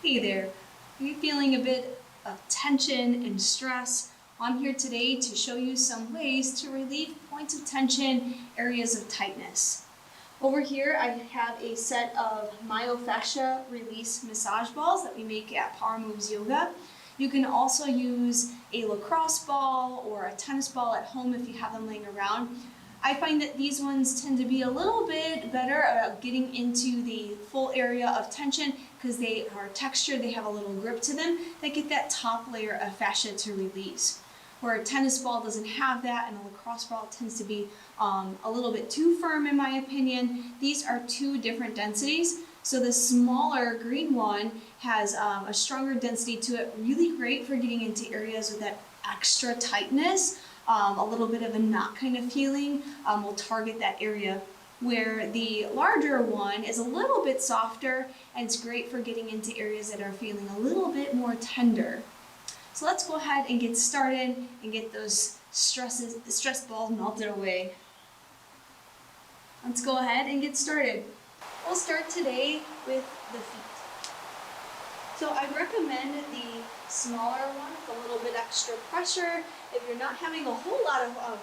Hey there, are you feeling a bit of tension and stress? I'm here today to show you some ways to relieve points of tension, areas of tightness. Over here I have a set of Myofascial release massage balls that we make at Power Moves Yoga. You can also use a lacrosse ball or a tennis ball at home if you have them laying around. I find that these ones tend to be a little bit better about getting into the full area of tension because they are textured, they have a little grip to them that get that top layer of fascia to release. Where a tennis ball doesn't have that and a lacrosse ball tends to be a little bit too firm in my opinion. These are two different densities. So the smaller green one has a stronger density to it, really great for getting into areas with that extra tightness. A little bit of a knot kind of feeling will target that area, where the larger one is a little bit softer and it's great for getting into areas that are feeling a little bit more tender. So let's go ahead and get started and get those stress balls melted away. Let's go ahead and get started. We'll start today with the feet. So I recommend the smaller one with a little bit extra pressure if you're not having a whole lot of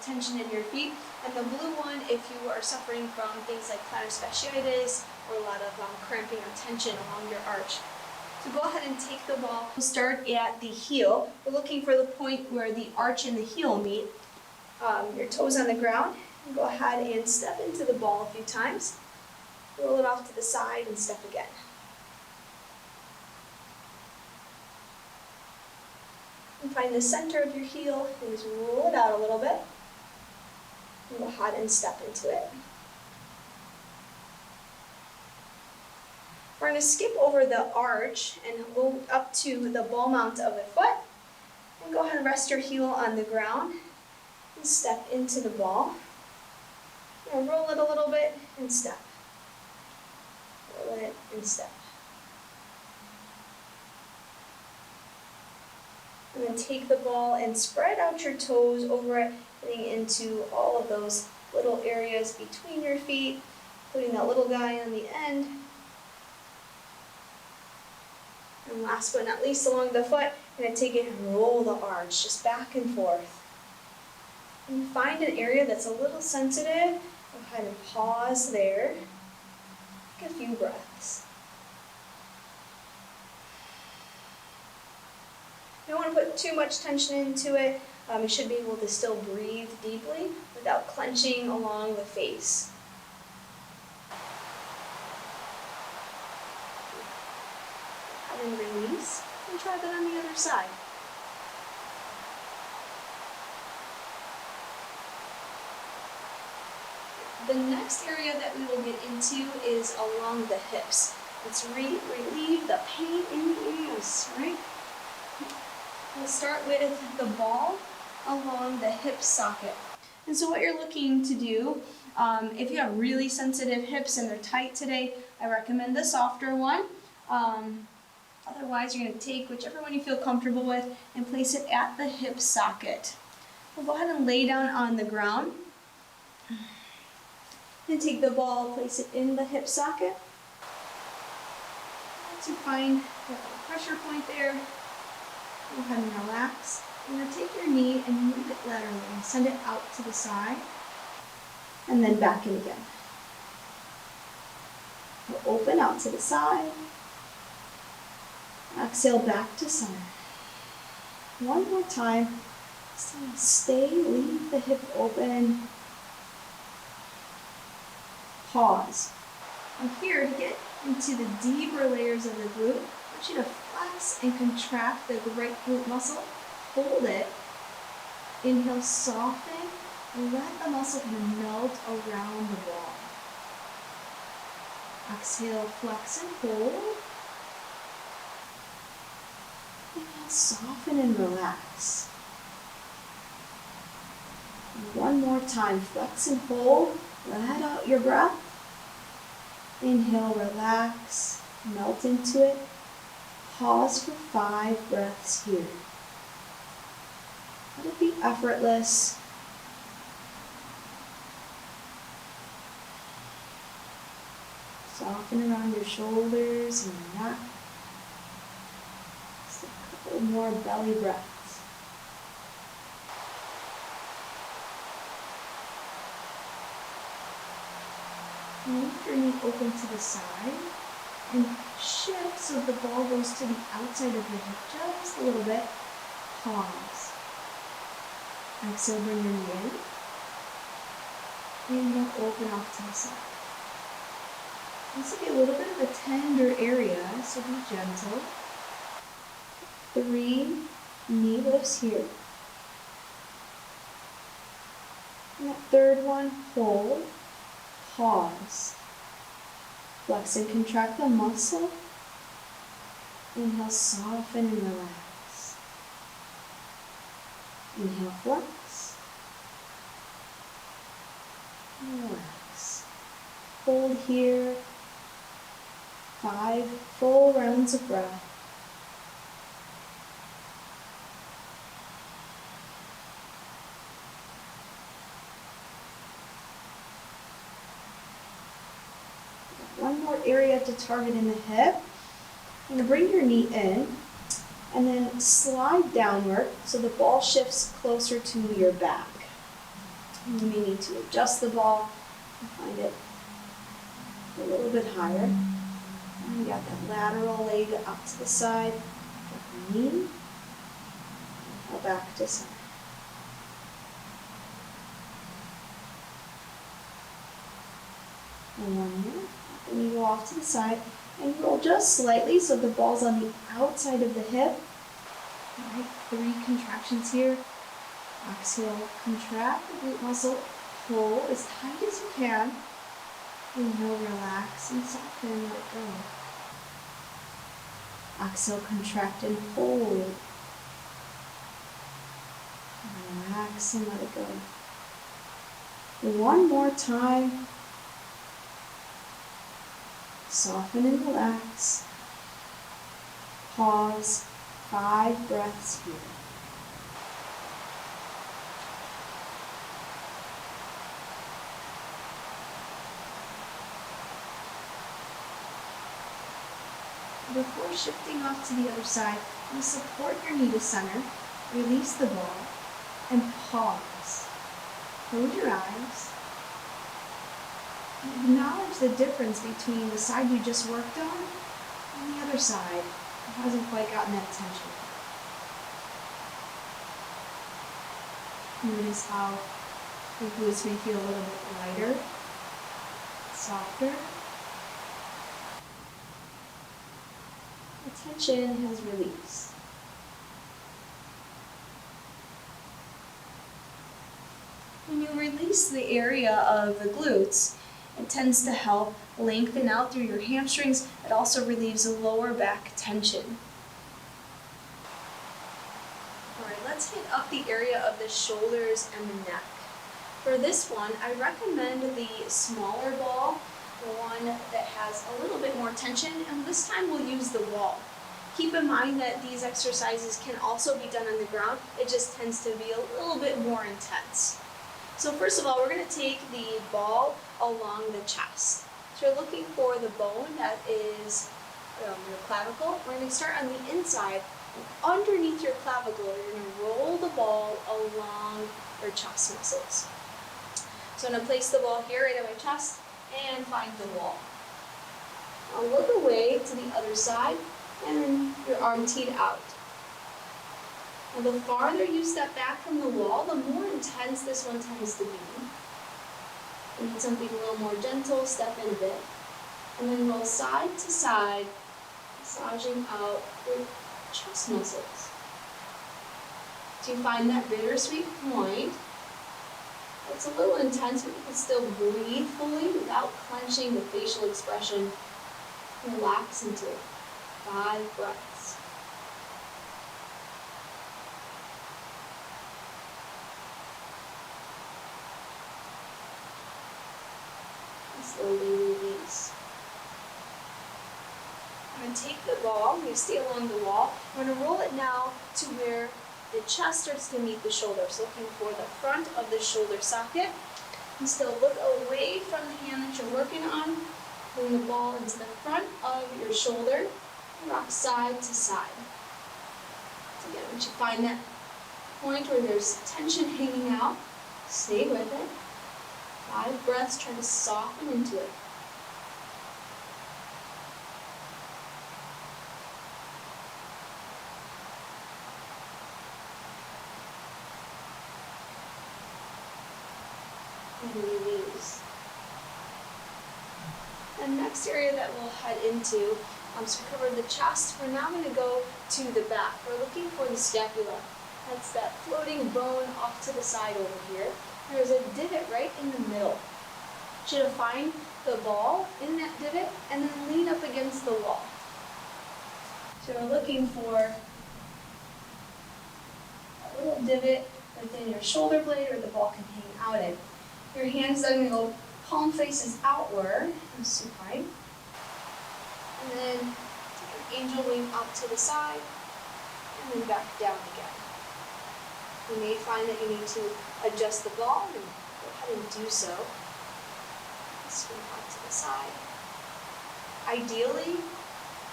tension in your feet, and the blue one if you are suffering from things like plantar fasciitis or a lot of cramping or tension along your arch. So go ahead and take the ball. We'll start at the heel. We're looking for the point where the arch and the heel meet. Your toes on the ground. And go ahead and step into the ball a few times. Roll it off to the side and step again. And find the center of your heel and just roll it out a little bit. And go ahead and step into it. We're going to skip over the arch and go up to the ball mount of the foot. And go ahead and rest your heel on the ground and step into the ball. And roll it a little bit and step. Roll it and step. And then take the ball and spread out your toes over it, getting into all of those little areas between your feet, putting that little guy on the end. And last but not least, along the foot, I'm going to take it and roll the arch, just back and forth. And find an area that's a little sensitive, and kind of pause there. Take a few breaths. You don't want to put too much tension into it. You should be able to still breathe deeply without clenching along the face. And release, and try that on the other side. The next area that we will get into is along the hips. Let's relieve the pain in the ass, right? We'll start with the ball along the hip socket. And so what you're looking to do, if you have really sensitive hips and they're tight today, I recommend the softer one. Otherwise, you're going to take whichever one you feel comfortable with and place it at the hip socket. We'll go ahead and lay down on the ground. And take the ball, place it in the hip socket. Once you find the pressure point there, go ahead and relax. You're going to take your knee and move it laterally and send it out to the side. And then back in again. We'll open out to the side. Exhale back to center. One more time. Stay, leave the hip open. Pause. And here, to get into the deeper layers of the glute, I want you to flex and contract the right glute muscle. Hold it. Inhale, soften, and let the muscle kind of melt around the ball. Exhale, flex and hold. Inhale, soften and relax. One more time, flex and hold. Let out your breath. Inhale, relax, melt into it. Pause for 5 breaths here. Let it be effortless. Soften around your shoulders and your neck. couple more belly breaths. Move your knee open to the side and shift so the ball goes to the outside of your hip just a little bit. Pause. Exhale, bring your knee in. Inhale, open off to the side. This will be a little bit of a tender area, so be gentle. 3 knee lifts here. And that third one, hold, pause. Flex and contract the muscle. Inhale, soften and relax. Inhale, flex. Relax. Hold here. 5 full rounds of breath. One more area to target in the hip. You're going to bring your knee in and then slide downward so the ball shifts closer to your back. You may need to adjust the ball and find it a little bit higher. And you got that lateral leg up to the side, drop your knee, and back to side. And one more. Then you go off to the side and roll just slightly so the ball's on the outside of the hip. All right, 3 contractions here. Exhale, contract the glute muscle, pull as tight as you can. Inhale, relax and soften and let go. Exhale, contract and hold. Relax and let it go. One more time. Soften and relax. Pause. 5 breaths here. Before shifting off to the other side, you support your knee to center, release the ball, and pause. Close your eyes. Acknowledge the difference between the side you just worked on and the other side that hasn't quite gotten that attention. Notice how the glutes may feel a little bit lighter, softer. The tension has released. When you release the area of the glutes, it tends to help lengthen out through your hamstrings. It also relieves the lower back tension. All right, let's hit up the area of the shoulders and the neck. For this one, I recommend the smaller ball, the one that has a little bit more tension, and this time we'll use the wall. Keep in mind that these exercises can also be done on the ground. It just tends to be a little bit more intense. So first of all, we're going to take the ball along the chest. So you're looking for the bone that is your clavicle. We're going to start on the inside. Underneath your clavicle, you're going to roll the ball along your chest muscles. So I'm going to place the ball here right at my chest and find the wall. I'll look away to the other side and then your arm teed out. Now the farther you step back from the wall, the more intense this one tends to be. You need something a little more gentle, step in a bit. And then roll side to side, massaging out your chest muscles. So you find that bittersweet point. It's a little intense, but you can still breathe fully without clenching the facial expression. Relax into it. 5 breaths. And slowly release. I'm going to take the ball, you stay along the wall. I'm going to roll it now to where the chest starts to meet the shoulder. So looking for the front of the shoulder socket. And still look away from the hand that you're working on. Bring the ball into the front of your shoulder. Rock side to side. So again, once you find that point where there's tension hanging out, stay with it. 5 breaths, try to soften into it. And release. The next area that we'll head into, so we covered the chest. We're now going to go to the back. We're looking for the scapula. That's that floating bone off to the side over here. There's a divot right in the middle. You should find the ball in that divot and then lean up against the wall. So we're looking for a little divot within your shoulder blade where the ball can hang out in. Your hands are going to go palm faces outward, supine. And then take an angel wing up to the side and then back down again. You may find that you need to adjust the ball, and go ahead and do so. Swing out to the side. Ideally,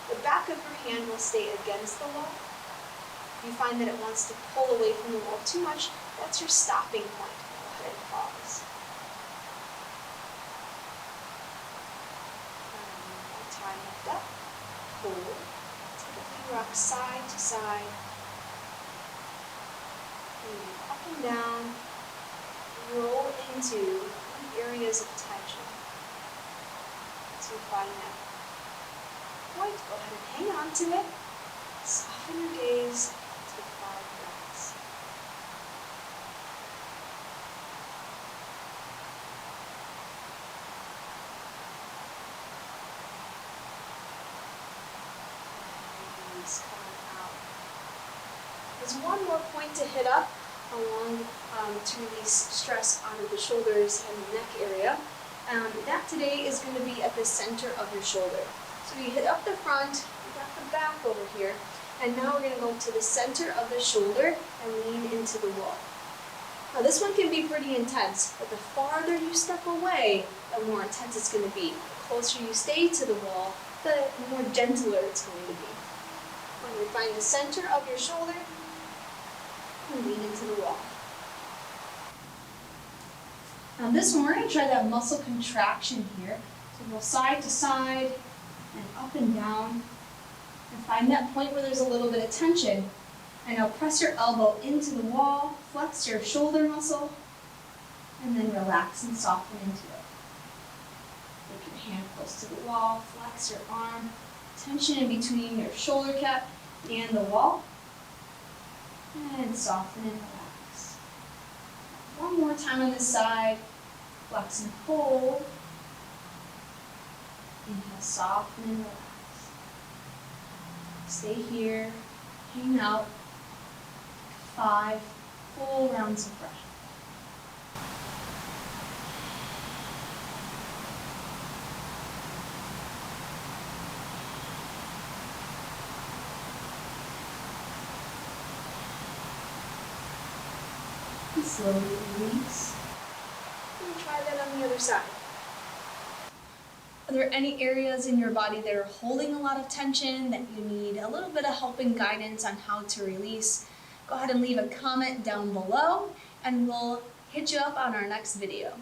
the back of your hand will stay against the wall. If you find that it wants to pull away from the wall too much, that's your stopping point. Go ahead and pause. Time lift up, hold, take a few rocks side to side, and up and down, roll into areas of tension. So you find that point, go ahead and hang on to it, soften your gaze, take 5 breaths. Coming out. There's one more point to hit up along to release stress out of the shoulders and the neck area. That today is going to be at the center of your shoulder. So you hit up the front, you got the back over here, and now we're going to go to the center of the shoulder and lean into the wall. Now this one can be pretty intense, but the farther you step away, the more intense it's going to be. The closer you stay to the wall, the more gentler it's going to be. When you find the center of your shoulder, and lean into the wall. Now this one, we're going to try that muscle contraction here. So go side to side and up and down. And find that point where there's a little bit of tension. And now press your elbow into the wall, flex your shoulder muscle, and then relax and soften into it. Take your hand close to the wall, flex your arm, tension in between your shoulder cap and the wall, and soften and relax. One more time on this side, flex and hold, inhale, soften and relax. Stay here, hang out, 5 full rounds of breath. And slowly release. And try that on the other side. Are there any areas in your body that are holding a lot of tension that you need a little bit of help and guidance on how to release? Go ahead and leave a comment down below and we'll hit you up on our next video.